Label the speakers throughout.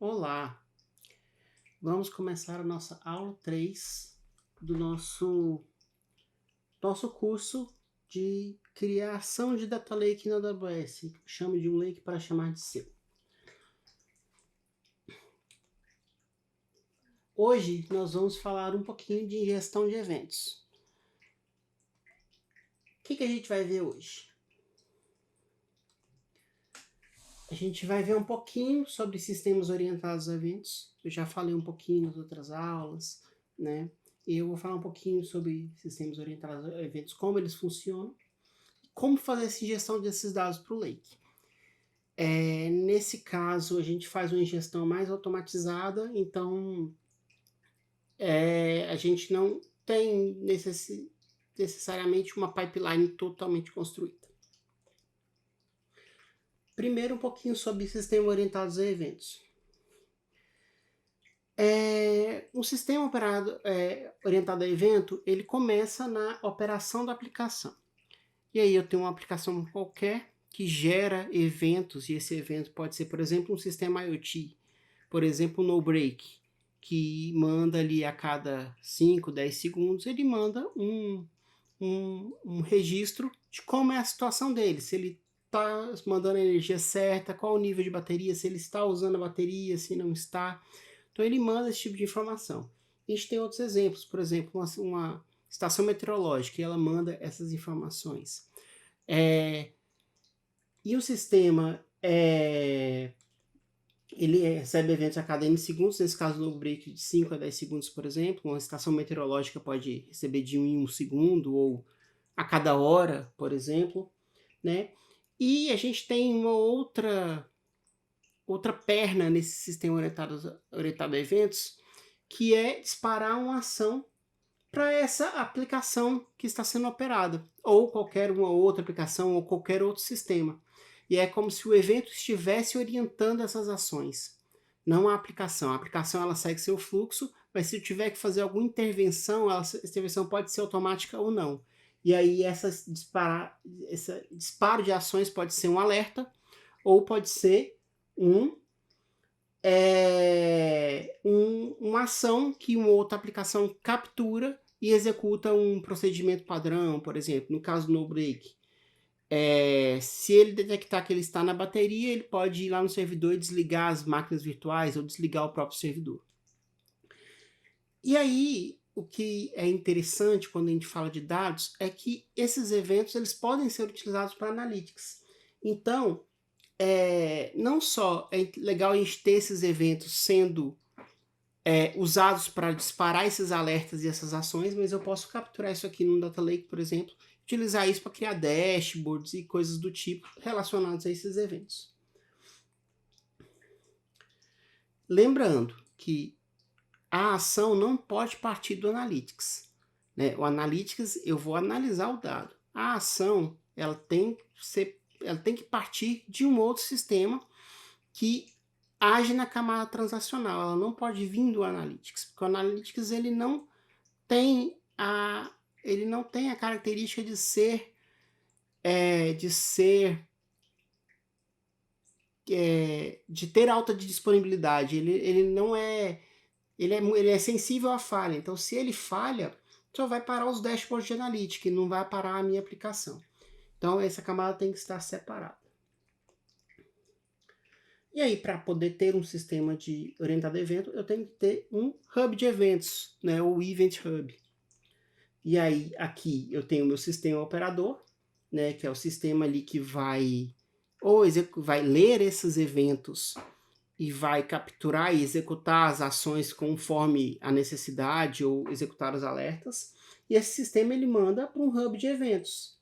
Speaker 1: Olá, vamos começar a nossa aula 3 do nosso curso de criação de Data Lake na AWS. Chame de um lake para chamar de seu. Hoje nós vamos falar um pouquinho de gestão de eventos. O que a gente vai ver hoje? A gente vai ver um pouquinho sobre sistemas orientados a eventos. Eu já falei um pouquinho nas outras aulas, né? E eu vou falar um pouquinho sobre sistemas orientados a eventos, como eles funcionam, como fazer essa ingestão desses dados para o Lake. Nesse caso, a gente faz uma ingestão mais automatizada, então a gente não tem necessariamente uma pipeline totalmente construída. Primeiro, um pouquinho sobre sistemas orientados a eventos. Um sistema orientado a evento, ele começa na operação da aplicação. E aí eu tenho uma aplicação qualquer que gera eventos, e esse evento pode ser, por exemplo, um sistema IoT, por exemplo, o NoBreak, que manda ali a cada 5, 10 segundos, ele manda um registro de como é a situação dele, se ele está mandando a energia certa, qual o nível de bateria, se ele está usando a bateria, se não está. Então ele manda esse tipo de informação. A gente tem outros exemplos, por exemplo, uma estação meteorológica, e ela manda essas informações. E o sistema ele recebe eventos a cada N segundos, nesse caso no break de 5 a 10 segundos, por exemplo. Uma estação meteorológica pode receber de 1 em 1 segundo, ou a cada hora, por exemplo, né? E a gente tem uma outra perna nesse sistema orientado a eventos, que é disparar uma ação para essa aplicação que está sendo operada, ou qualquer uma outra aplicação, ou qualquer outro sistema. E é como se o evento estivesse orientando essas ações, não a aplicação. A aplicação ela segue seu fluxo, mas se tiver que fazer alguma intervenção, essa intervenção pode ser automática ou não. E aí esse disparo de ações pode ser um alerta, ou pode ser uma ação que uma outra aplicação captura e executa um procedimento padrão, por exemplo, no caso do NoBreak. Se ele detectar que ele está na bateria, ele pode ir lá no servidor e desligar as máquinas virtuais ou desligar o próprio servidor. E aí, o que é interessante quando a gente fala de dados é que esses eventos eles podem ser utilizados para analytics. Então, não só é legal a gente ter esses eventos sendo usados para disparar esses alertas e essas ações, mas eu posso capturar isso aqui no Data Lake, por exemplo, utilizar isso para criar dashboards e coisas do tipo relacionados a esses eventos. Lembrando que a ação não pode partir do Analytics, né? O Analytics eu vou analisar o dado. A ação ela tem que partir de um outro sistema que age na camada transacional. Ela não pode vir do Analytics, porque o Analytics ele não tem a característica de ter alta de disponibilidade. Ele não é ele é sensível à falha. Então, se ele falha, só vai parar os dashboards de Analytics, e não vai parar a minha aplicação. Então, essa camada tem que estar separada. E aí, para poder ter um sistema orientado a evento, eu tenho que ter um hub de eventos, né, o Event Hub. E aí, aqui eu tenho o meu sistema operador, né, que é o sistema ali que vai ler esses eventos e vai capturar e executar as ações conforme a necessidade ou executar os alertas. E esse sistema ele manda para um hub de eventos,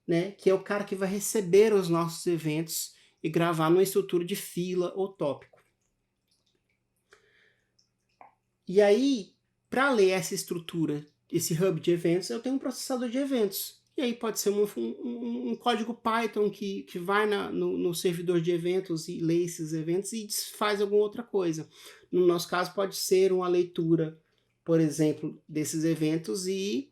Speaker 1: né, que é o cara que vai receber os nossos eventos e gravar numa estrutura de fila ou tópico. E aí, para ler essa estrutura, esse hub de eventos, eu tenho um processador de eventos. E aí pode ser um código Python que vai no servidor de eventos e lê esses eventos e faz alguma outra coisa. No nosso caso, pode ser uma leitura, por exemplo, desses eventos e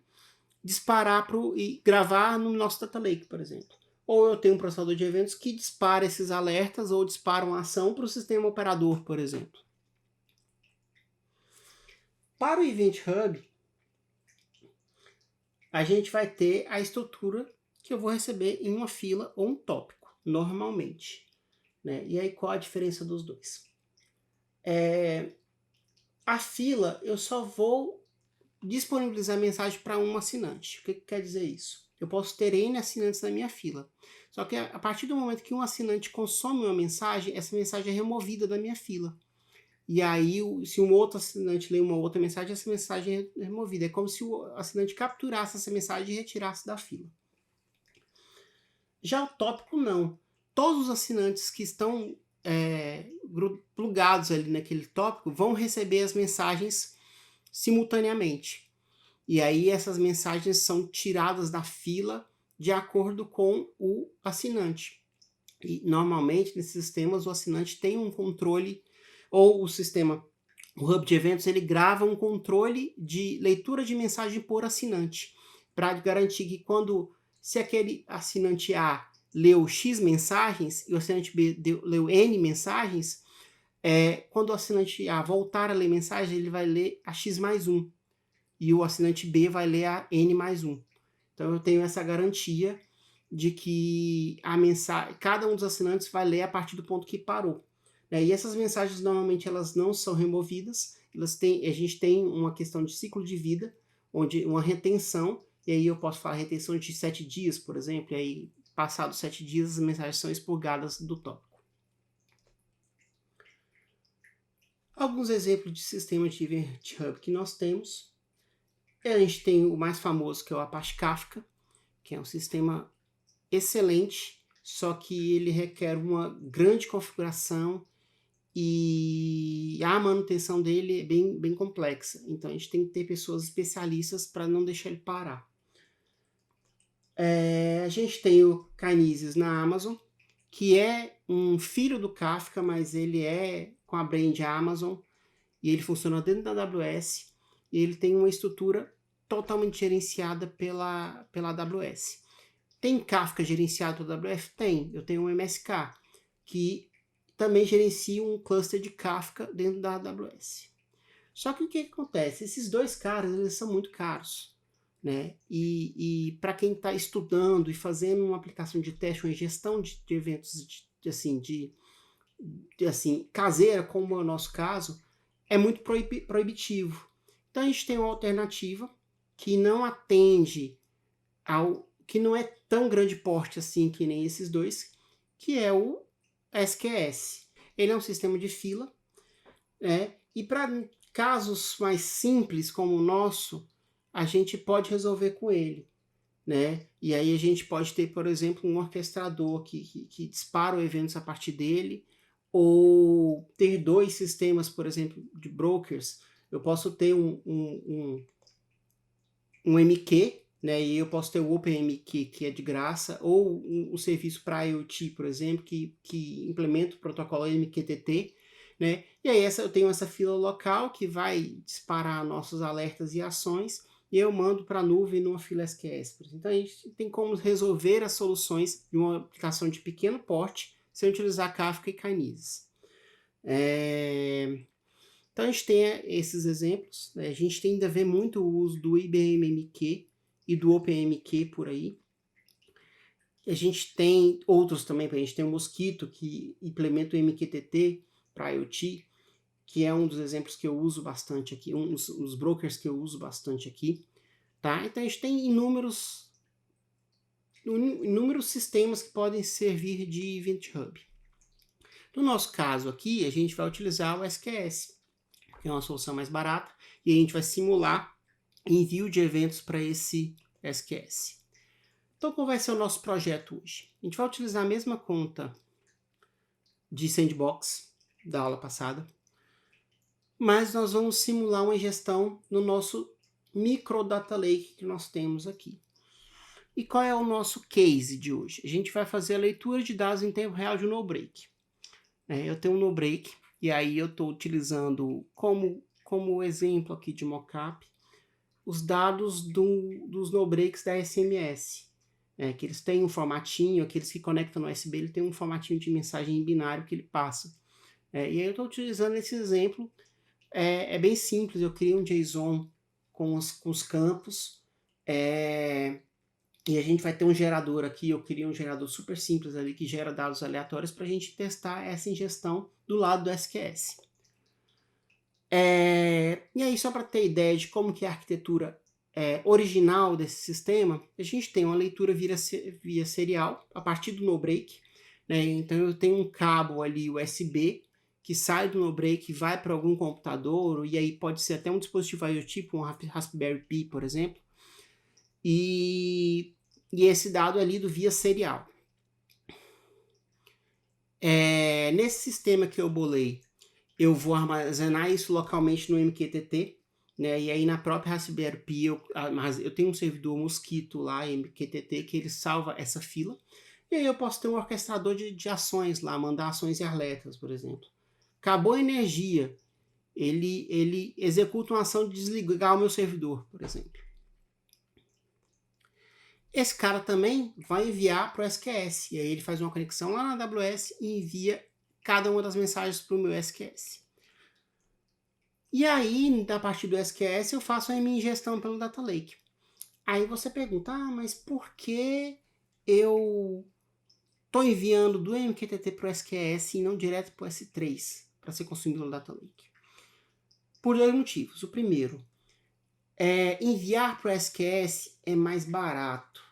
Speaker 1: disparar e gravar no nosso Data Lake, por exemplo. Ou eu tenho um processador de eventos que dispara esses alertas ou dispara uma ação para o sistema operador, por exemplo. Para o Event Hub, a gente vai ter a estrutura que eu vou receber em uma fila ou um tópico, normalmente. Né? E aí, qual a diferença dos dois? A fila, eu só vou disponibilizar mensagem para um assinante. O que quer dizer isso? Eu posso ter N assinantes na minha fila. Só que a partir do momento que um assinante consome uma mensagem, essa mensagem é removida da minha fila. E aí, se um outro assinante lê uma outra mensagem, essa mensagem é removida. É como se o assinante capturasse essa mensagem e retirasse da fila. Já o tópico, não. Todos os assinantes que estão plugados ali naquele tópico vão receber as mensagens simultaneamente. E aí essas mensagens são tiradas da fila de acordo com o assinante. E normalmente nesses sistemas o assinante tem um controle, ou o sistema, o Hub de eventos, ele grava um controle de leitura de mensagem por assinante, para garantir que se aquele assinante A leu X mensagens e o assinante B leu N mensagens, quando o assinante A voltar a ler mensagem, ele vai ler a X mais 1 e o assinante B vai ler a N mais 1. Então eu tenho essa garantia de que cada um dos assinantes vai ler a partir do ponto que parou. E essas mensagens normalmente elas não são removidas, a gente tem uma questão de ciclo de vida, onde uma retenção, e aí eu posso falar retenção de 7 dias, por exemplo, e aí passados 7 dias as mensagens são expurgadas do tópico. Alguns exemplos de sistema de Event Hub que nós temos. A gente tem o mais famoso, que é o Apache Kafka, que é um sistema excelente, só que ele requer uma grande configuração e a manutenção dele é bem complexa. Então a gente tem que ter pessoas especialistas para não deixar ele parar. A gente tem o Kinesis na Amazon, que é um filho do Kafka, mas ele é com a brand Amazon e ele funciona dentro da AWS e ele tem uma estrutura totalmente gerenciada pela AWS. Tem Kafka gerenciado pela AWS? Tem. Eu tenho um MSK, que também gerencia um cluster de Kafka dentro da AWS. Só que o que acontece? Esses dois caras, eles são muito caros. Né? E para quem está estudando e fazendo uma aplicação de teste, uma gestão de eventos caseira, como é o nosso caso, é muito proibitivo. Então a gente tem uma alternativa que não atende que não é tão grande porte assim que nem esses dois, que é o SQS. Ele é um sistema de fila, né? E para casos mais simples como o nosso, a gente pode resolver com ele. Né? E aí a gente pode ter, por exemplo, um orquestrador que dispara eventos a partir dele, ou ter dois sistemas, por exemplo, de brokers. Eu posso ter um MQ, né? E eu posso ter o OpenMQ, que é de graça, ou um serviço para IoT, por exemplo, que implementa o protocolo MQTT, né? E aí eu tenho essa fila local que vai disparar nossos alertas e ações, e eu mando para a nuvem numa fila SQS. Então a gente tem como resolver as soluções de uma aplicação de pequeno porte sem utilizar Kafka e Kinesis. Então a gente tem esses exemplos, né? A gente ainda vê muito o uso do IBM MQ e do OpenMQ por aí. A gente tem outros também, a gente tem o Mosquito, que implementa o MQTT para IoT, que é um dos exemplos que eu uso bastante aqui, um dos brokers que eu uso bastante aqui. Tá? Então a gente tem inúmeros sistemas que podem servir de Event Hub. No nosso caso aqui, a gente vai utilizar o SQS, que é uma solução mais barata, e a gente vai simular envio de eventos para esse SQS. Então, qual vai ser o nosso projeto hoje? A gente vai utilizar a mesma conta de sandbox da aula passada, mas nós vamos simular uma ingestão no nosso micro data lake que nós temos aqui. E qual é o nosso case de hoje? A gente vai fazer a leitura de dados em tempo real de um NoBreak. Eu tenho um NoBreak, e aí eu estou utilizando como exemplo aqui de mockup os dados dos NoBreaks da SMS. Que eles têm um formatinho, aqueles que conectam no USB, ele tem um formatinho de mensagem em binário que ele passa. E aí eu estou utilizando esse exemplo é bem simples, eu criei um JSON com os campos, e a gente vai ter um gerador aqui, eu criei um gerador super simples ali que gera dados aleatórios para a gente testar essa ingestão do lado do SQS. E aí, só para ter ideia de como que é a arquitetura original desse sistema, a gente tem uma leitura via serial, a partir do NoBreak, né? Então eu tenho um cabo ali USB, que sai do NoBreak e vai para algum computador, e aí pode ser até um dispositivo IoT, tipo um Raspberry Pi, por exemplo, e esse dado é lido via serial. Nesse sistema que eu bolei, eu vou armazenar isso localmente no MQTT, né? E aí na própria Raspberry Pi eu tenho um servidor Mosquito lá, MQTT, que ele salva essa fila. E aí eu posso ter um orquestrador de ações lá, mandar ações e alertas, por exemplo. Acabou a energia, ele executa uma ação de desligar o meu servidor, por exemplo. Esse cara também vai enviar para o SQS, e aí ele faz uma conexão lá na AWS e envia cada uma das mensagens para o meu SQS. E aí, a partir do SQS, eu faço a minha ingestão pelo Data Lake. Aí você pergunta, mas por que eu estou enviando do MQTT para o SQS e não direto para o S3, para ser consumido no Data Lake? Por dois motivos. O primeiro, enviar para o SQS é mais barato,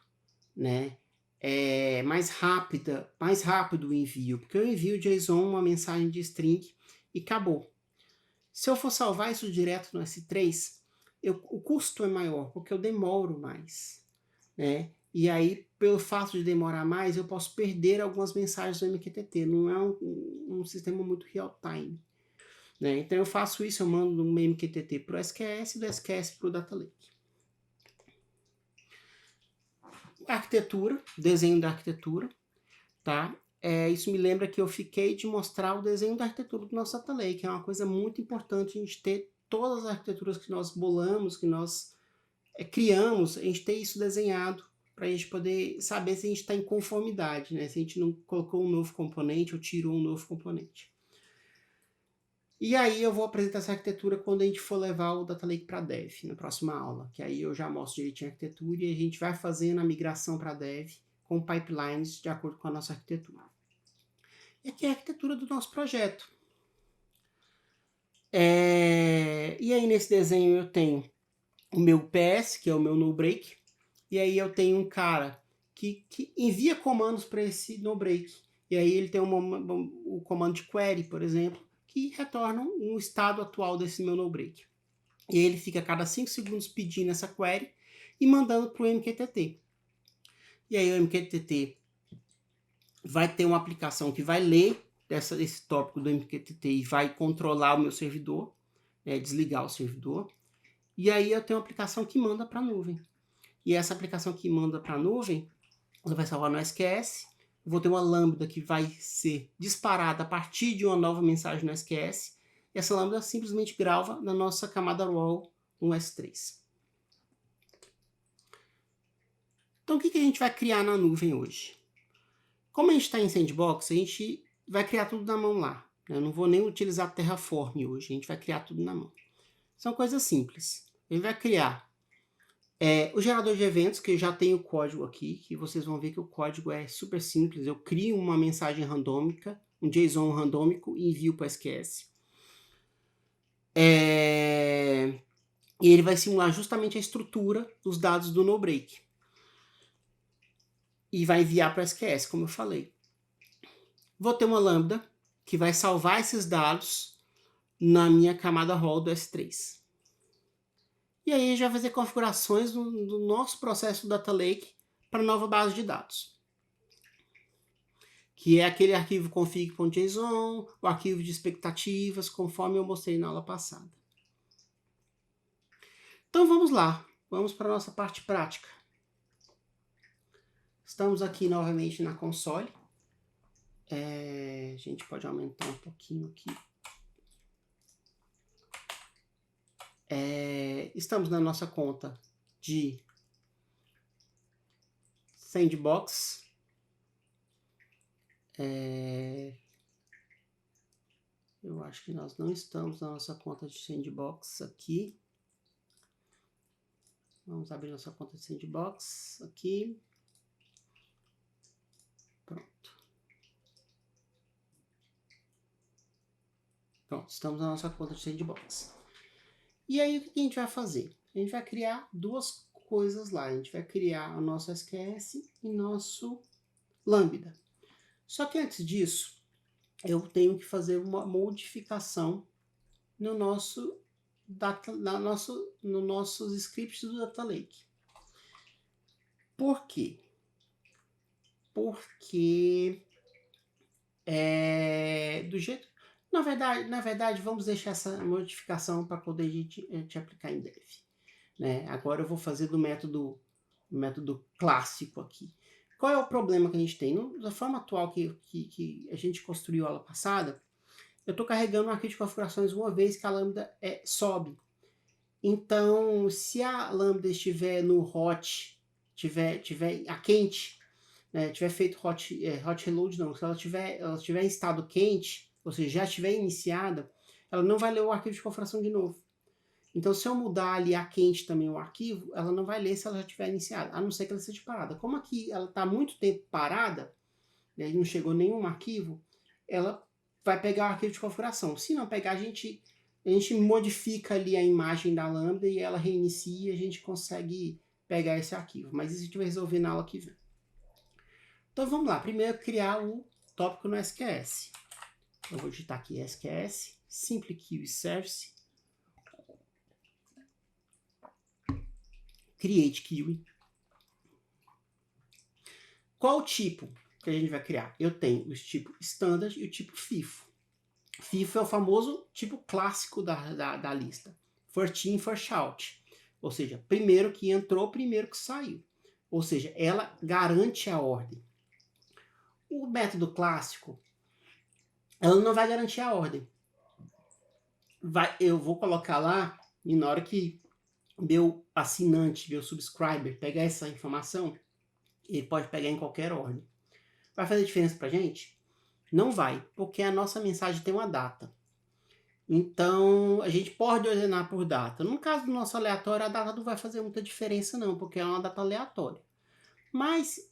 Speaker 1: né? É mais rápido o envio, porque eu envio JSON, uma mensagem de string e acabou. Se eu for salvar isso direto no S3, o custo é maior, porque eu demoro mais, né? E aí, pelo fato de demorar mais, eu posso perder algumas mensagens do MQTT. Não é um sistema muito real-time, né? Então eu faço isso, eu mando um MQTT para o SQS e do SQS para o Data Lake. Arquitetura, desenho da arquitetura, tá? Isso me lembra que eu fiquei de mostrar o desenho da arquitetura do nosso Data Lake, que é uma coisa muito importante a gente ter todas as arquiteturas que nós bolamos, que nós criamos, a gente ter isso desenhado para a gente poder saber se a gente está em conformidade, né? Se a gente não colocou um novo componente ou tirou um novo componente. E aí eu vou apresentar essa arquitetura quando a gente for levar o Data Lake para Dev, na próxima aula, que aí eu já mostro direitinho a arquitetura e a gente vai fazendo a migração para Dev com pipelines de acordo com a nossa arquitetura. E aqui é a arquitetura do nosso projeto. E aí nesse desenho eu tenho o meu PS, que é o meu NoBreak, e aí eu tenho um cara que envia comandos para esse NoBreak. E aí ele tem o comando de query, por exemplo, que retorna um estado atual desse meu NoBreak. E aí ele fica a cada 5 segundos pedindo essa query e mandando para o MQTT. E aí o MQTT vai ter uma aplicação que vai ler esse tópico do MQTT e vai controlar o meu servidor, desligar o servidor. E aí eu tenho uma aplicação que manda para a nuvem. E essa aplicação que manda para a nuvem, ela vai salvar no SQS. Eu vou ter uma lambda que vai ser disparada a partir de uma nova mensagem no SQS. E essa lambda simplesmente grava na nossa camada raw no S3. Então o que a gente vai criar na nuvem hoje? Como a gente está em sandbox, a gente vai criar tudo na mão lá. Eu não vou nem utilizar Terraform hoje, a gente vai criar tudo na mão. São coisas simples. A gente vai criar o gerador de eventos, que eu já tenho o código aqui, que vocês vão ver que o código é super simples. Eu crio uma mensagem randômica, um JSON randômico e envio para o SQS. E ele vai simular justamente a estrutura dos dados do NoBreak. E vai enviar para o SQS, como eu falei. Vou ter uma lambda que vai salvar esses dados na minha camada raw do S3. E aí a gente vai fazer configurações do nosso processo do Data Lake para a nova base de dados, que é aquele arquivo config.json, o arquivo de expectativas, conforme eu mostrei na aula passada. Então vamos lá, vamos para a nossa parte prática. Estamos aqui novamente na console. A gente pode aumentar um pouquinho aqui. Estamos na nossa conta de Sandbox. Eu acho que nós não estamos na nossa conta de sandbox aqui. Vamos abrir nossa conta de sandbox aqui. Pronto. Pronto, estamos na nossa conta de sandbox. E aí, o que a gente vai fazer? A gente vai criar duas coisas lá. A gente vai criar o nosso SQS e nosso Lambda. Só que antes disso, eu tenho que fazer uma modificação no nosso nos nossos scripts do Data Lake. Por quê? Porque do jeito... Na verdade, vamos deixar essa modificação para poder a gente aplicar em dev. Né? Agora eu vou fazer do método clássico aqui. Qual é o problema que a gente tem? Da forma atual que a gente construiu a aula passada, eu estou carregando o arquivo de configurações uma vez que a Lambda sobe. Então, se a Lambda estiver no hot, tiver a quente, né, tiver feito hot reload, não, se ela tiver em estado quente, ou seja, já estiver iniciada, ela não vai ler o arquivo de configuração de novo. Então, se eu mudar ali a quente também o arquivo, ela não vai ler se ela já estiver iniciada, a não ser que ela esteja parada. Como aqui ela está muito tempo parada, né, e não chegou nenhum arquivo, ela vai pegar o arquivo de configuração. Se não pegar, a gente modifica ali a imagem da Lambda e ela reinicia e a gente consegue pegar esse arquivo. Mas isso a gente vai resolver na aula que vem. Então vamos lá. Primeiro criar o tópico no SQS. Eu vou digitar aqui SQS, Simple Query Service, Create Query. Qual o tipo que a gente vai criar? Eu tenho o tipo Standard e o tipo FIFO. FIFO é o famoso tipo clássico da lista. First in, first out. Ou seja, primeiro que entrou, primeiro que saiu. Ou seja, ela garante a ordem. O método clássico, ela não vai garantir a ordem. Eu vou colocar lá, e na hora que meu assinante, meu subscriber, pegar essa informação, ele pode pegar em qualquer ordem. Vai fazer diferença pra gente? Não vai, porque a nossa mensagem tem uma data. Então, a gente pode ordenar por data. No caso do nosso aleatório, a data não vai fazer muita diferença não, porque é uma data aleatória. Mas,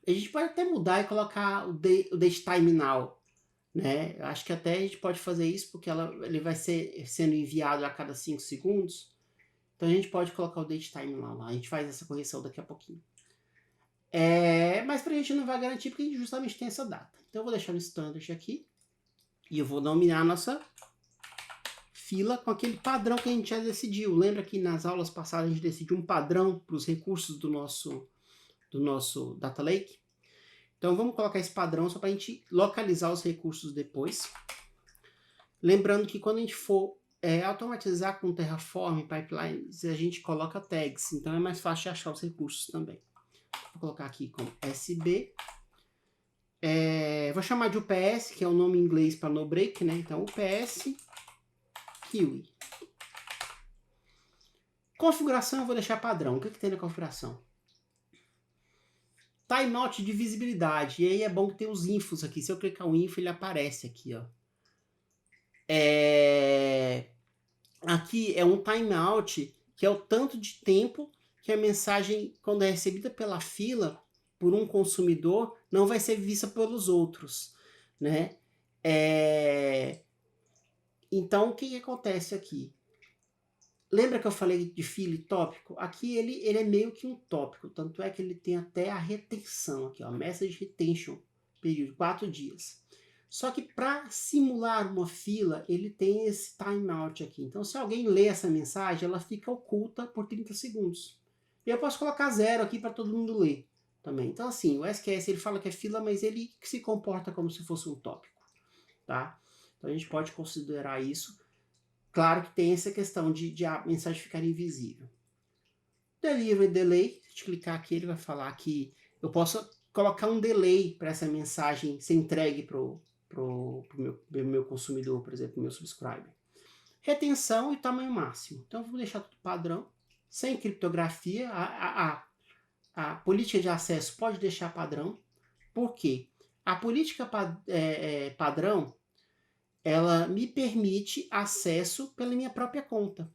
Speaker 1: a gente pode até mudar e colocar o date time now. Né? Eu acho que até a gente pode fazer isso, porque ele vai sendo enviado a cada 5 segundos. Então, a gente pode colocar o date time now lá. A gente faz essa correção daqui a pouquinho. Mas pra gente não vai garantir, porque a gente justamente tem essa data. Então, eu vou deixar no standard aqui. E eu vou nominar a nossa fila com aquele padrão que a gente já decidiu. Lembra que nas aulas passadas a gente decidiu um padrão para os recursos do nosso Data Lake? Então vamos colocar esse padrão só para a gente localizar os recursos depois. Lembrando que quando a gente for automatizar com Terraform Pipelines, a gente coloca tags. Então é mais fácil de achar os recursos também. Vou colocar aqui como SB. Vou chamar de UPS, que é o nome em inglês para no break, né? Então, UPS Kiwi. Configuração eu vou deixar padrão. O que tem na configuração? Timeout de visibilidade. E aí é bom que tem os infos aqui. Se eu clicar o info, ele aparece aqui, ó. Aqui é um timeout, que é o tanto de tempo que a mensagem, quando é recebida pela fila, por um consumidor, não vai ser vista pelos outros, né? Então, o que acontece aqui? Lembra que eu falei de fila e tópico? Aqui ele é meio que um tópico, tanto é que ele tem até a retenção aqui, ó, message retention, período 4 dias. Só que para simular uma fila, ele tem esse timeout aqui. Então, se alguém lê essa mensagem, ela fica oculta por 30 segundos. E eu posso colocar 0 aqui para todo mundo ler também. Então, assim, o SQS ele fala que é fila, mas ele se comporta como se fosse um tópico, tá? Então, a gente pode considerar isso. Claro que tem essa questão de a mensagem ficar invisível. Delivery delay, se a gente clicar aqui, ele vai falar que eu posso colocar um delay para essa mensagem ser entregue para o meu consumidor, por exemplo, meu subscriber. Retenção e tamanho máximo. Então, eu vou deixar tudo padrão, sem criptografia. A política de acesso pode deixar padrão. Por quê? A política padrão, ela me permite acesso pela minha própria conta.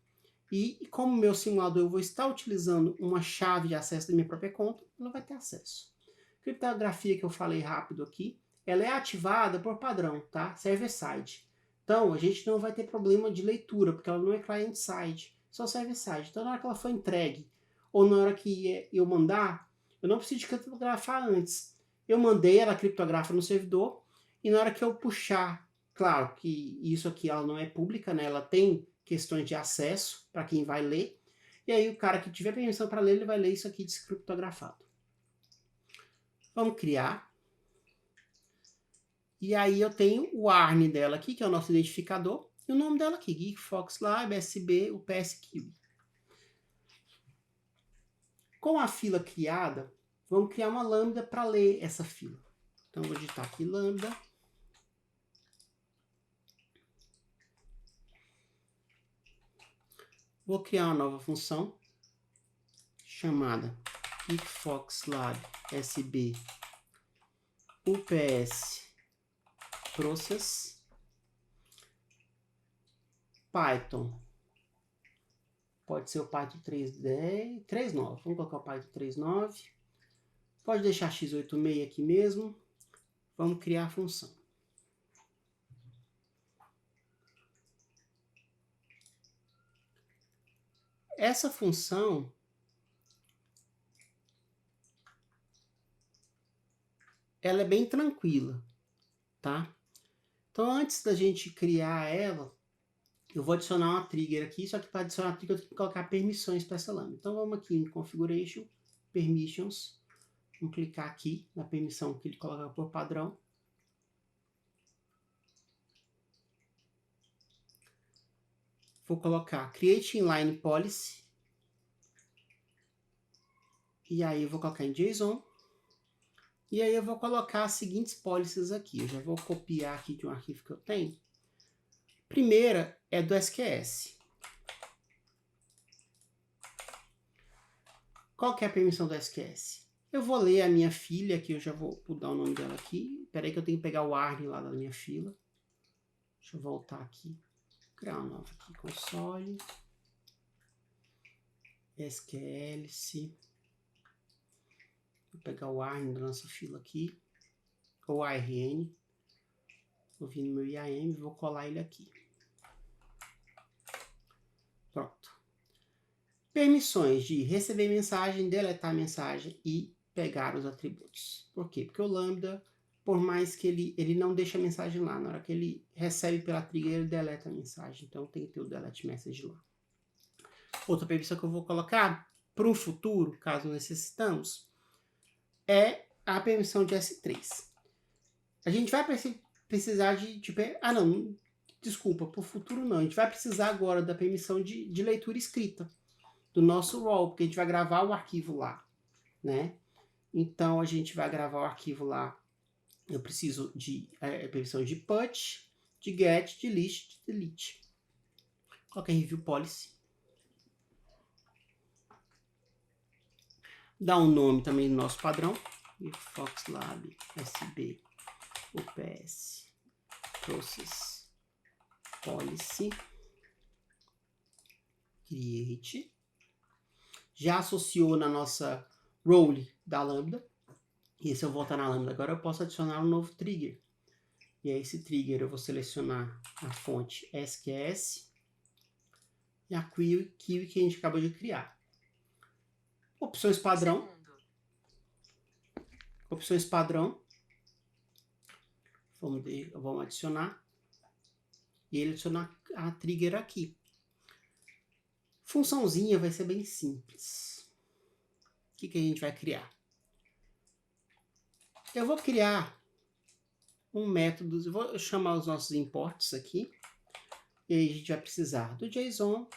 Speaker 1: E como meu simulador eu vou estar utilizando uma chave de acesso da minha própria conta, ela vai ter acesso. Criptografia que eu falei rápido aqui, ela é ativada por padrão, tá? Server-side. Então, a gente não vai ter problema de leitura, porque ela não é client-side, só server-side. Então, na hora que ela for entregue, ou na hora que eu mandar, eu não preciso de criptografar antes. Eu mandei, ela criptografa no servidor, e na hora que eu puxar, claro que isso aqui ela não é pública, né? Ela tem questões de acesso para quem vai ler, e aí o cara que tiver permissão para ler, ele vai ler isso aqui descriptografado. Vamos criar. E aí eu tenho o ARN dela aqui, que é o nosso identificador, e o nome dela aqui, Geek Fox Lab, SB, UPS Kiwi. Com a fila criada, vamos criar uma lambda para ler essa fila. Então vou digitar aqui lambda. Vou criar uma nova função chamada Geek Fox Lab SB UPS Process Python. Pode ser o Python 3.10, 3.9. Vamos colocar o Python 3.9. Pode deixar x86 aqui mesmo. Vamos criar a função. Essa função ela é bem tranquila, tá? Então, antes da gente criar ela, eu vou adicionar uma trigger aqui, só que para adicionar a trigger eu tenho que colocar permissões para essa lambda. Então, vamos aqui em Configuration, Permissions. Vamos clicar aqui na permissão que ele coloca por padrão. Vou colocar Create Inline Policy. E aí eu vou colocar em JSON. E aí eu vou colocar as seguintes policies aqui. Eu já vou copiar aqui de um arquivo que eu tenho. Primeira é do SQS. Qual que é a permissão do SQS? Eu vou ler a minha filha, aqui eu já vou mudar o nome dela aqui. Espera aí que eu tenho que pegar o ARN lá da minha fila. Deixa eu voltar aqui. Criar uma nova aqui, console. SQL. Vou pegar o ARN da nossa fila aqui. Ou ARN. Vou vir no meu IAM e vou colar ele aqui. Pronto. Permissões de receber mensagem, deletar mensagem e pegar os atributos. Por quê? Porque o lambda, por mais que ele não deixa a mensagem lá, na hora que ele recebe pela trigger, ele deleta a mensagem. Então tem que ter o delete message lá. Outra permissão que eu vou colocar para um futuro, caso necessitamos, é a permissão de S3. A gente vai precisar de desculpa, para o futuro não. A gente vai precisar agora da permissão de leitura escrita do nosso RAW, porque a gente vai gravar o arquivo lá, né? Então, a gente vai gravar o arquivo lá. Eu preciso de permissão de put, de get, de list, de delete. Coloca em review policy. Dá um nome também no nosso padrão. Foxlab SB UPS Process Policy Create. Já associou na nossa role da lambda. E se eu voltar na lambda agora, eu posso adicionar um novo trigger. E aí esse trigger eu vou selecionar a fonte SQS e a Kiwi que a gente acabou de criar. Opções padrão. Opções padrão. Vamos adicionar. E ele adiciona a trigger aqui. Funçãozinha vai ser bem simples. O que a gente vai criar? Eu vou criar um método, eu vou chamar os nossos imports aqui. E aí a gente vai precisar do JSON,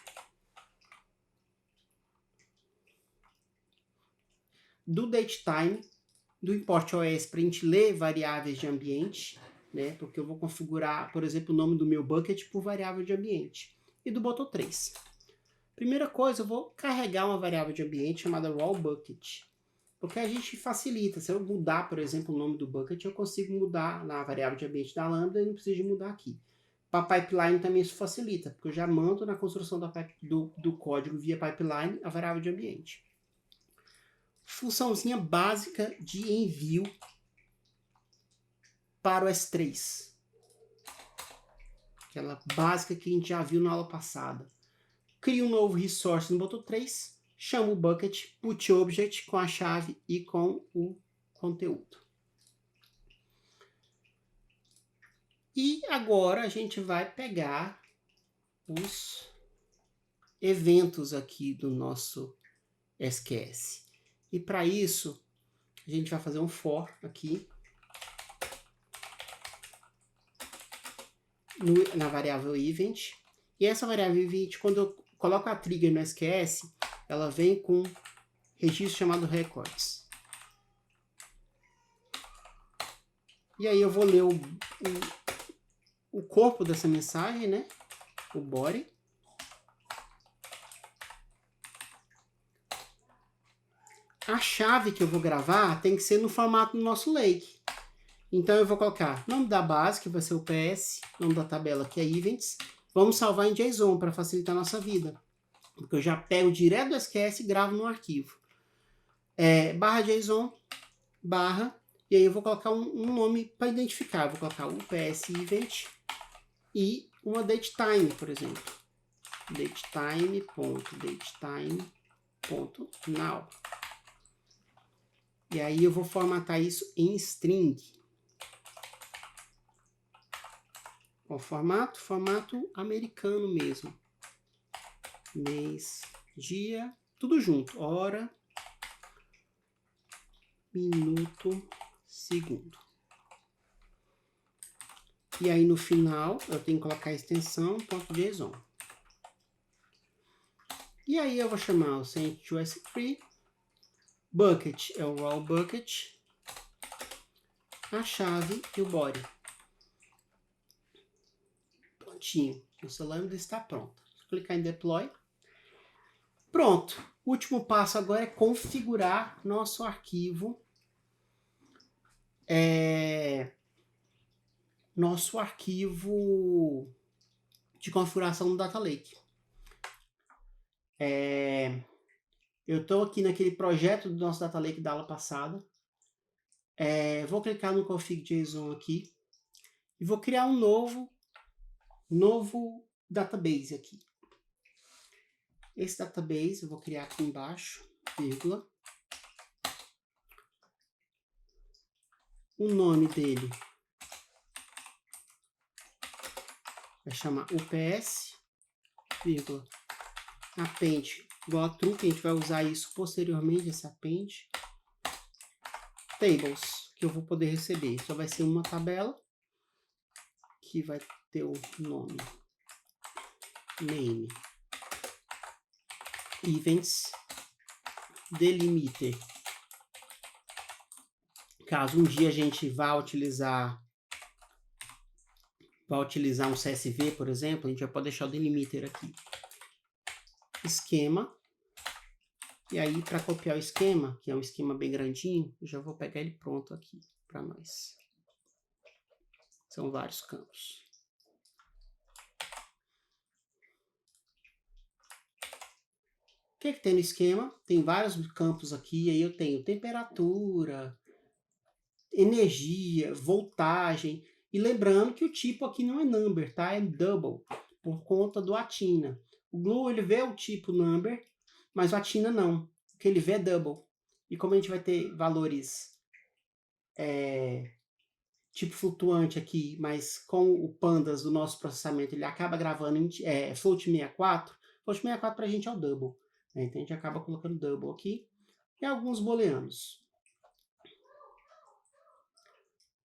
Speaker 1: do datetime, do import OS para a gente ler variáveis de ambiente, né? Porque eu vou configurar, por exemplo, o nome do meu bucket por variável de ambiente. E do Boto3. Primeira coisa, eu vou carregar uma variável de ambiente chamada raw bucket. Porque a gente facilita. Se eu mudar, por exemplo, o nome do bucket, eu consigo mudar na variável de ambiente da Lambda e não preciso de mudar aqui. Para pipeline também isso facilita, porque eu já mando na construção do código via pipeline a variável de ambiente. Funçãozinha básica de envio para o S3. Aquela básica que a gente já viu na aula passada. Cria um novo resource no botão 3, chama o bucket, put object com a chave e com o conteúdo. E agora a gente vai pegar os eventos aqui do nosso SQS. E para isso, a gente vai fazer um for aqui na variável event. E essa variável event, quando eu coloco a trigger no SQS, ela vem com um registro chamado records. E aí eu vou ler o corpo dessa mensagem, né? O body. A chave que eu vou gravar tem que ser no formato do nosso lake. Então eu vou colocar nome da base, que vai ser o PS, nome da tabela, que é events. Vamos salvar em JSON para facilitar a nossa vida. Porque eu já pego direto do SQS e gravo no arquivo. Barra JSON, barra, e aí eu vou colocar um nome para identificar. Eu vou colocar o PS event e uma datetime, por exemplo. datetime.datetime.now. E aí eu vou formatar isso em string. O formato americano mesmo. Mês, dia, tudo junto. Hora, minuto, segundo. E aí no final eu tenho que colocar a extensão .json. E aí eu vou chamar o send_to_s3. Bucket é o raw bucket. A chave e o body. Prontinho. Nossa lambda está pronta. Vou clicar em deploy. Pronto. O último passo agora é configurar nosso arquivo. Nosso arquivo de configuração do Data Lake. Eu estou aqui naquele projeto do nosso Data Lake da aula passada. Vou clicar no config JSON aqui e vou criar um novo database aqui. Esse database eu vou criar aqui embaixo, vírgula. O nome dele vai chamar UPS, vírgula, append igual a true, que a gente vai usar isso posteriormente, esse append. Tables, que eu vou poder receber. Só vai ser uma tabela que vai ter o nome, name, events, delimiter. Caso um dia a gente vá utilizar um CSV, por exemplo, a gente já pode deixar o delimiter aqui. Esquema. E aí, para copiar o esquema, que é um esquema bem grandinho, eu já vou pegar ele pronto aqui para nós. São vários campos. O que tem no esquema? Tem vários campos aqui, aí eu tenho temperatura, energia, voltagem, e lembrando que o tipo aqui não é number, tá? É double, por conta do Athena. O Glue, ele vê o tipo number, mas o Athena não, o que ele vê é double. E como a gente vai ter valores tipo flutuante aqui, mas com o pandas do nosso processamento, ele acaba gravando float 64, float 64 pra gente é o double, né? Então a gente acaba colocando double aqui, e alguns booleanos.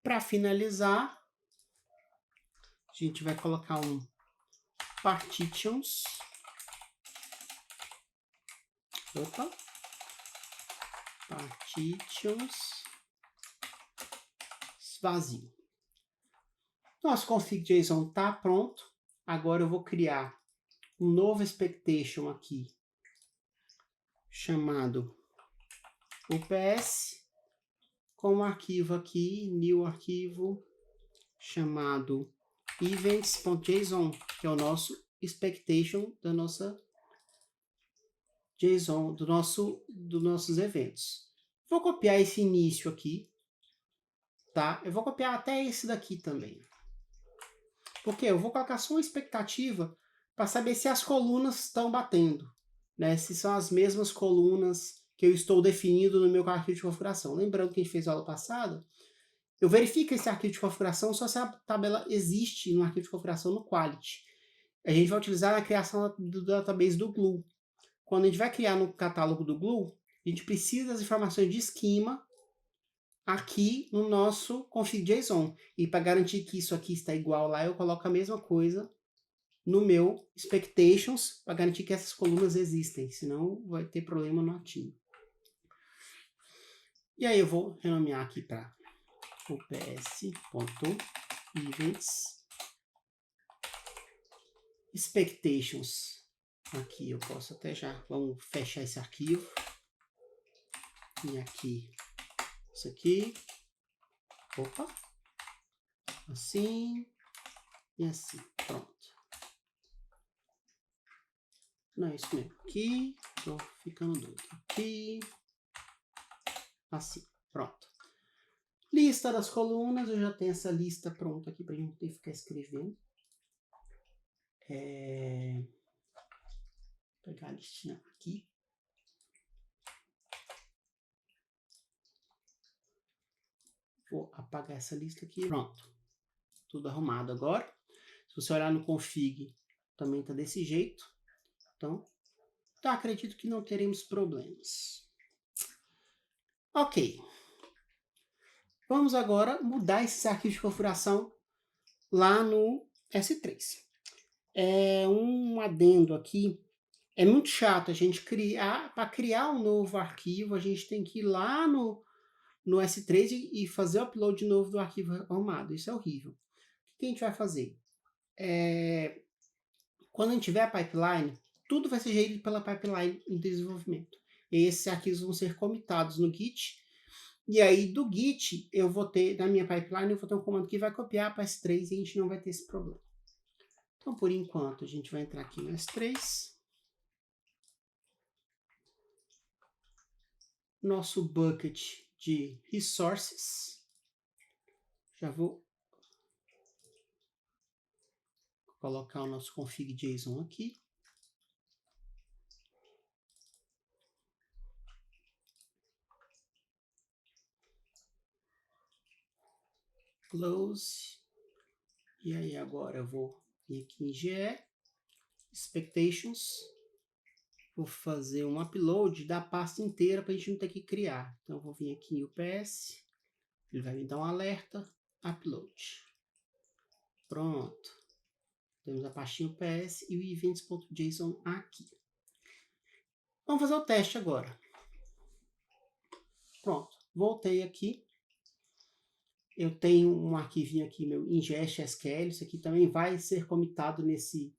Speaker 1: Para finalizar, a gente vai colocar um partitions. Partitions vazio. Nosso config JSON está pronto. Agora eu vou criar um novo expectation aqui, chamado UPS, com um arquivo aqui, new arquivo, chamado events.json, que é o nosso expectation da nossa JSON, dos nossos eventos. Vou copiar esse início aqui, tá? Eu vou copiar até esse daqui também. Porque eu vou colocar só uma expectativa para saber se as colunas estão batendo, né? Se são as mesmas colunas que eu estou definindo no meu arquivo de configuração. Lembrando que a gente fez a aula passada, eu verifico esse arquivo de configuração só se a tabela existe no arquivo de configuração no Quality. A gente vai utilizar na criação do database do Glue. Quando a gente vai criar no catálogo do Glue, a gente precisa das informações de esquema aqui no nosso config.json. E para garantir que isso aqui está igual lá, eu coloco a mesma coisa no meu expectations, para garantir que essas colunas existem, senão vai ter problema no ativo. E aí eu vou renomear aqui para ups.events expectations. Aqui eu posso até já, vamos fechar esse arquivo. E aqui, isso aqui. Opa. Assim. E assim. Pronto. Não, é isso mesmo. Aqui. Tô ficando doido. Aqui. Assim. Pronto. Lista das colunas. Eu já tenho essa lista pronta aqui pra gente não ter que ficar escrevendo. Vou pegar a listinha aqui. Vou apagar essa lista aqui. Pronto. Tudo arrumado agora. Se você olhar no config, também está desse jeito. Então, acredito que não teremos problemas. Ok. Vamos agora mudar esses arquivos de configuração lá no S3. Um adendo aqui. É muito chato a gente criar, para criar um novo arquivo, a gente tem que ir lá no S3 e fazer o upload de novo do arquivo arrumado. Isso é horrível. O que a gente vai fazer? Quando a gente tiver a pipeline, tudo vai ser gerido pela pipeline em desenvolvimento. E esses arquivos vão ser commitados no Git. E aí, do Git, eu vou ter, na minha pipeline, eu vou ter um comando que vai copiar para S3 e a gente não vai ter esse problema. Então, por enquanto, a gente vai entrar aqui no S3. Nosso bucket de resources. Já vou colocar o nosso config.json aqui. Close. E aí agora eu vou vir aqui em GE, Expectations. Vou fazer um upload da pasta inteira para a gente não ter que criar. Então eu vou vir aqui em UPS. Ele vai me dar um alerta. Upload. Pronto. Temos a pastinha UPS e o events.json aqui. Vamos fazer o teste agora. Pronto. Voltei aqui. Eu tenho um arquivinho aqui, meu ingest SQL. Isso aqui também vai ser comitado nesse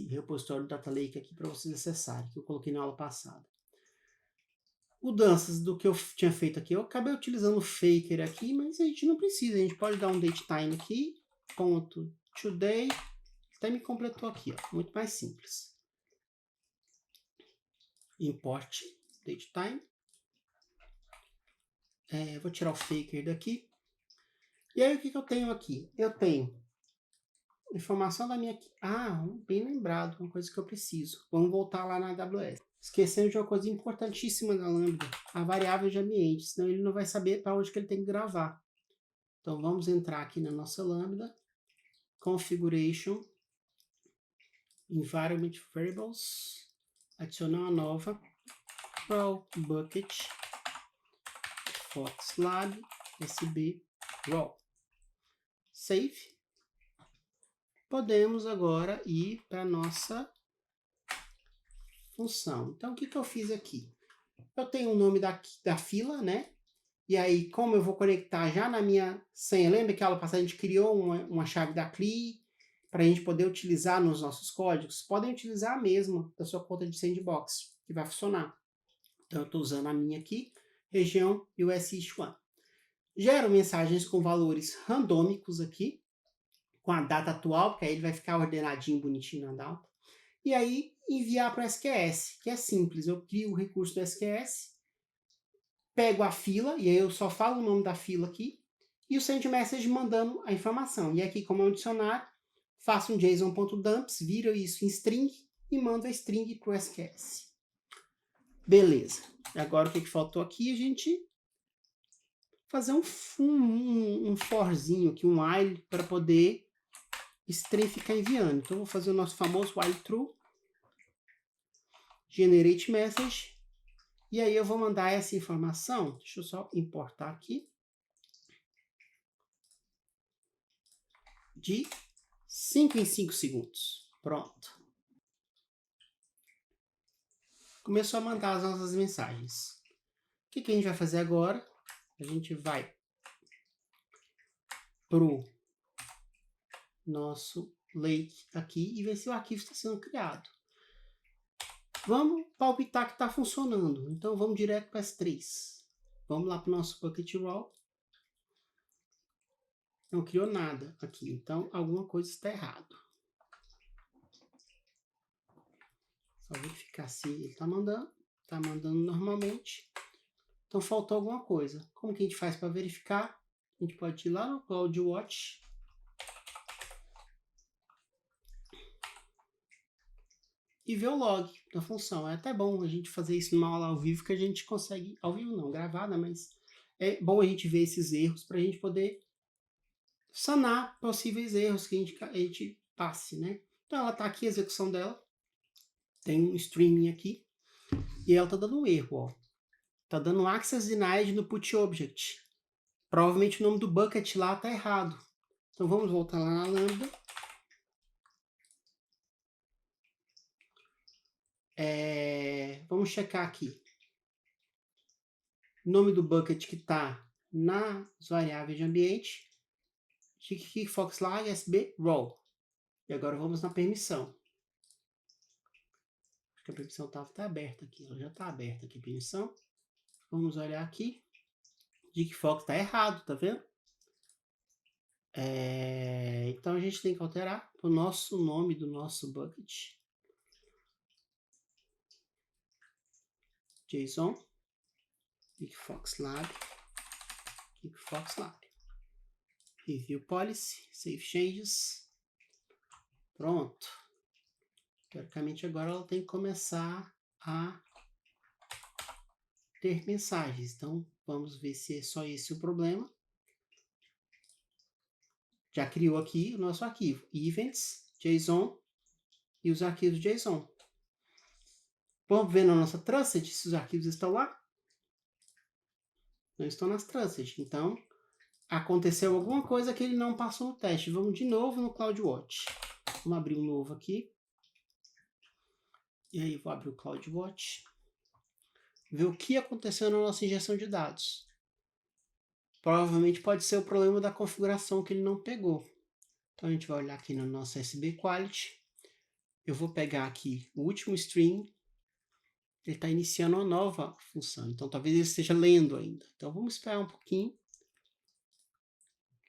Speaker 1: repositório do Data Lake aqui para vocês acessarem, que eu coloquei na aula passada. Mudanças do que eu tinha feito aqui. Eu acabei utilizando o faker aqui, mas a gente não precisa. A gente pode dar um datetime aqui, ponto today. Até me completou aqui, ó. Muito mais simples. Import datetime. Vou tirar o faker daqui. E aí o que eu tenho aqui? Eu tenho informação da minha... bem lembrado, uma coisa que eu preciso. Vamos voltar lá na AWS. Esquecendo de uma coisa importantíssima da Lambda, a variável de ambiente, senão ele não vai saber para onde que ele tem que gravar. Então vamos entrar aqui na nossa Lambda, Configuration, Environment Variables, adicionar uma nova, Raw Bucket, Foxlab, SB, Raw. Save. Podemos agora ir para a nossa função. Então, o que eu fiz aqui? Eu tenho o nome da fila, né? E aí, como eu vou conectar já na minha senha, lembra que a aula passada a gente criou uma chave da CLI para a gente poder utilizar nos nossos códigos? Podem utilizar a mesma da sua conta de sandbox, que vai funcionar. Então, eu estou usando a minha aqui. região US East 1. Gero mensagens com valores randômicos aqui, com a data atual, porque aí ele vai ficar ordenadinho, bonitinho na data. E aí enviar para o SQS, que é simples. Eu crio o recurso do SQS, pego a fila, e aí eu só falo o nome da fila aqui, e o send message mandando a informação. E aqui, como é um dicionário, faço um json.dumps, viro isso em string e mando a string para o SQS. Beleza. Agora o que faltou aqui? A gente fazer um forzinho aqui, um while, para poder esse trem ficar enviando. Então, vou fazer o nosso famoso while true, generate message, e aí eu vou mandar essa informação, deixa eu só importar aqui, de 5 em 5 segundos. Pronto. Começou a mandar as nossas mensagens. O que a gente vai fazer agora? A gente vai pro nosso lake aqui e ver se o arquivo está sendo criado. Vamos palpitar que está funcionando. Então, vamos direto para S3. Vamos lá para o nosso bucket raw. Não criou nada aqui. Então, alguma coisa está errado. Só verificar se ele está mandando. Está mandando normalmente. Então, faltou alguma coisa. Como que a gente faz para verificar? A gente pode ir lá no CloudWatch. E ver o log da função. É até bom a gente fazer isso numa aula ao vivo, que a gente consegue, ao vivo não, gravada, mas é bom a gente ver esses erros para a gente poder sanar possíveis erros que a gente passe, né? Então ela está aqui, a execução dela, tem um streaming aqui, e ela está dando um erro, ó. Está dando access denied no put object. Provavelmente o nome do bucket lá está errado. Então vamos voltar lá na lambda. Vamos checar aqui. O nome do bucket que está nas variáveis de ambiente. Foxlag SB raw. E agora vamos na permissão. Acho que a permissão estava até aberta aqui. Ela já está aberta aqui a permissão. Vamos olhar aqui. Fox está errado, tá vendo? Então a gente tem que alterar o nosso nome do nosso bucket. JSON. Foxlab. Review policy. Save changes. Pronto. Teoricamente agora ela tem que começar a ter mensagens. Então vamos ver se é só esse o problema. Já criou aqui o nosso arquivo. Events, JSON e os arquivos JSON. Vamos ver na nossa trusted se os arquivos estão lá. Não estão nas trusted. Então, aconteceu alguma coisa que ele não passou no teste. Vamos de novo no CloudWatch. Vamos abrir um novo aqui. E aí, vou abrir o CloudWatch. Ver o que aconteceu na nossa injeção de dados. Provavelmente pode ser o problema da configuração que ele não pegou. Então, a gente vai olhar aqui no nosso SB Quality. Eu vou pegar aqui o último string. Ele está iniciando uma nova função. Então, talvez ele esteja lendo ainda. Então, vamos esperar um pouquinho.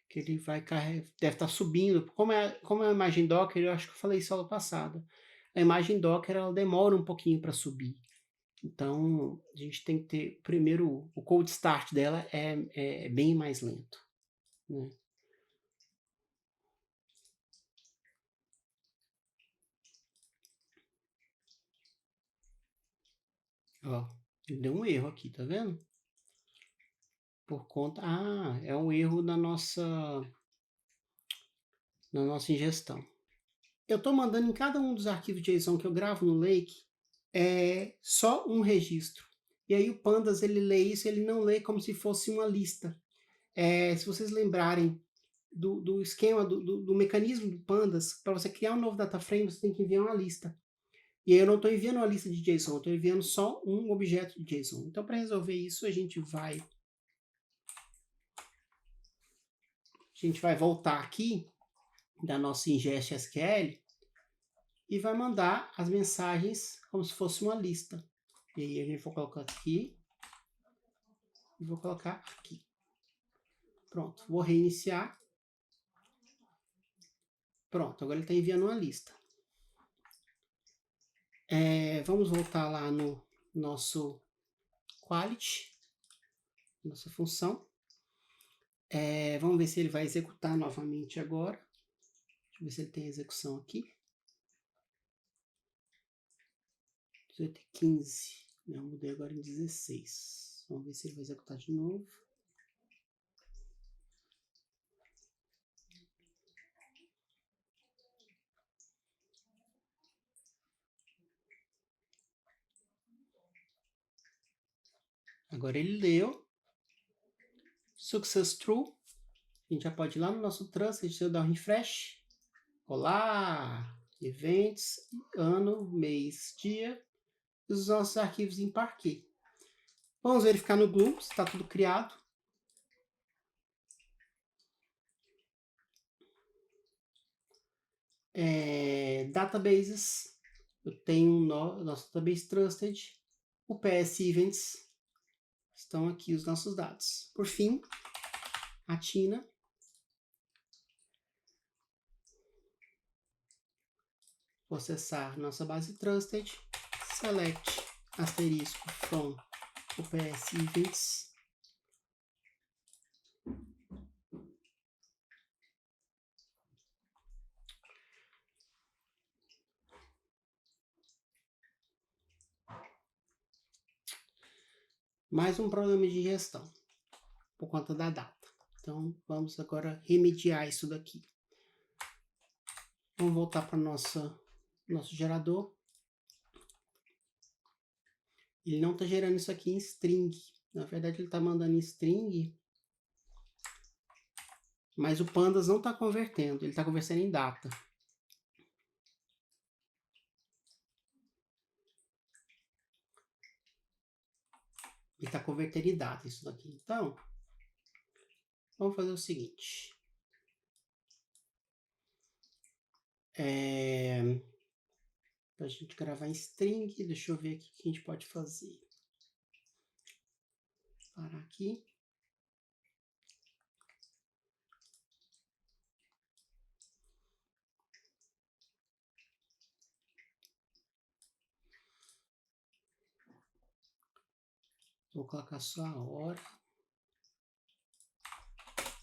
Speaker 1: Que ele vai carregar. Deve estar subindo. Como é a imagem Docker, eu acho que eu falei isso aula passada. A imagem Docker, ela demora um pouquinho para subir. Então, a gente tem que ter... Primeiro, o cold start dela é bem mais lento, né? Ó, deu um erro aqui, tá vendo? Por conta... é um erro na nossa ingestão. Eu estou mandando em cada um dos arquivos JSON que eu gravo no Lake só um registro. E aí o Pandas, ele lê isso, ele não lê como se fosse uma lista. Se vocês lembrarem do esquema, do mecanismo do Pandas, para você criar um novo data frame, você tem que enviar uma lista. E aí eu não estou enviando uma lista de JSON, eu estou enviando só um objeto de JSON. Então, para resolver isso, a gente vai voltar aqui da nossa ingest SQL e vai mandar as mensagens como se fosse uma lista. E aí a gente vai colocar aqui e vou colocar aqui. Pronto, vou reiniciar. Pronto, agora ele está enviando uma lista. Vamos voltar lá no nosso quality, nossa função. Vamos ver se ele vai executar novamente agora. Deixa eu ver se ele tem execução aqui. 18 e 15. Eu mudei agora em 16. Vamos ver se ele vai executar de novo. Agora ele leu. Success true. A gente já pode ir lá no nosso Trusted, eu dar um refresh. Olá! Eventos, ano, mês, dia. E os nossos arquivos em Parquet. Vamos verificar no Glue se está tudo criado. Databases. Eu tenho o nosso database Trusted. O PS Events. Estão aqui os nossos dados. Por fim, a Tina. Vou acessar nossa base Trusted. Select asterisco from o PS Events. Mais um problema de gestão por conta da data. Então, vamos agora remediar isso daqui. Vamos voltar para nosso gerador. Ele não está gerando isso aqui em string. Na verdade, ele está mandando em string, mas o pandas não está convertendo. Ele está convertendo em data. Ele está convertendo em data isso daqui. Então, vamos fazer o seguinte. Para a gente gravar em string, deixa eu ver aqui o que a gente pode fazer. Parar aqui. Vou colocar só a hora.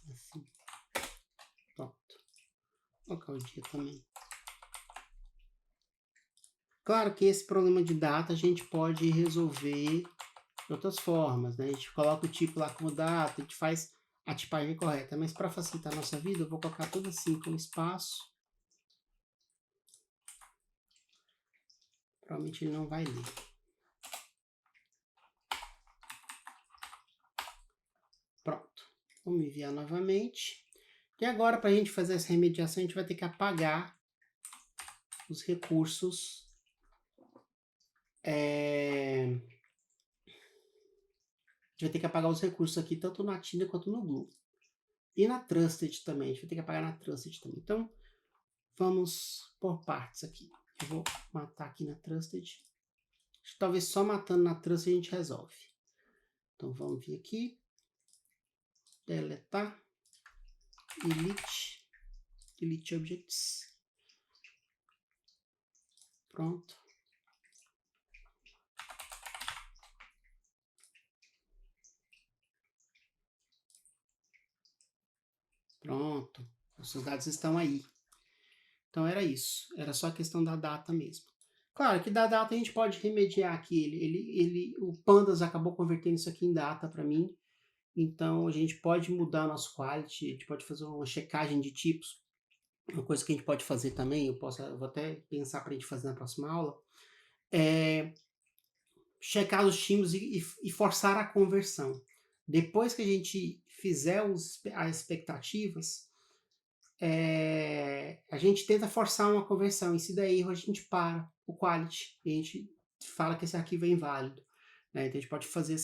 Speaker 1: Assim. Pronto. Vou colocar o dia também. Claro que esse problema de data a gente pode resolver de outras formas, né? A gente coloca o tipo lá como data, a gente faz a tipagem correta. Mas para facilitar a nossa vida, eu vou colocar tudo assim com espaço. Provavelmente ele não vai ler. Pronto. Vamos enviar novamente. E agora, para a gente fazer essa remediação, a gente vai ter que apagar os recursos. A gente vai ter que apagar os recursos aqui, tanto na Tina quanto no Glue. E na Trusted também. A gente vai ter que apagar na Trusted também. Então, vamos por partes aqui. Eu vou matar aqui na Trusted. Acho que talvez só matando na Trusted a gente resolve. Então, vamos vir aqui. Deletar. Delete Objects. Pronto. Pronto. Os seus dados estão aí. Então era isso. Era só a questão da data mesmo. Claro que da data a gente pode remediar aqui. O Pandas acabou convertendo isso aqui em data para mim. Então a gente pode mudar o nosso quality. A gente pode fazer uma checagem de tipos. Uma coisa que a gente pode fazer também, eu vou até pensar para a gente fazer na próxima aula, é checar os tipos e forçar a conversão. Depois que a gente fizer as expectativas, a gente tenta forçar uma conversão. E se der erro, a gente para o quality. E a gente fala que esse arquivo é inválido. Né? Então a gente pode fazer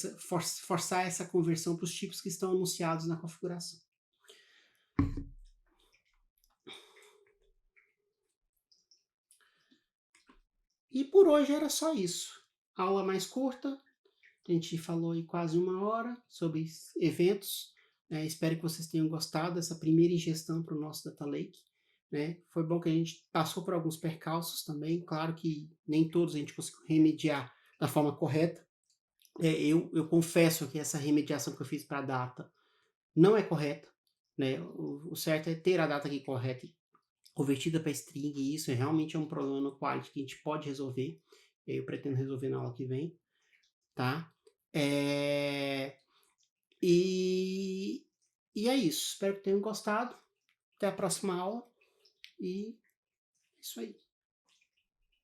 Speaker 1: forçar essa conversão para os tipos que estão anunciados na configuração. E por hoje era só isso. Aula mais curta. A gente falou aí quase 1 hora sobre eventos, né? Espero que vocês tenham gostado dessa primeira ingestão para o nosso Data Lake, né? Foi bom que a gente passou por alguns percalços também, claro que nem todos a gente conseguiu remediar da forma correta. Eu confesso que essa remediação que eu fiz para a data não é correta, né? O certo é ter a data aqui correta convertida para string, e isso realmente é um problema no Quality que a gente pode resolver. Eu pretendo resolver na aula que vem, tá? É, e, e é isso. Espero que tenham gostado. Até a próxima aula. E é isso aí.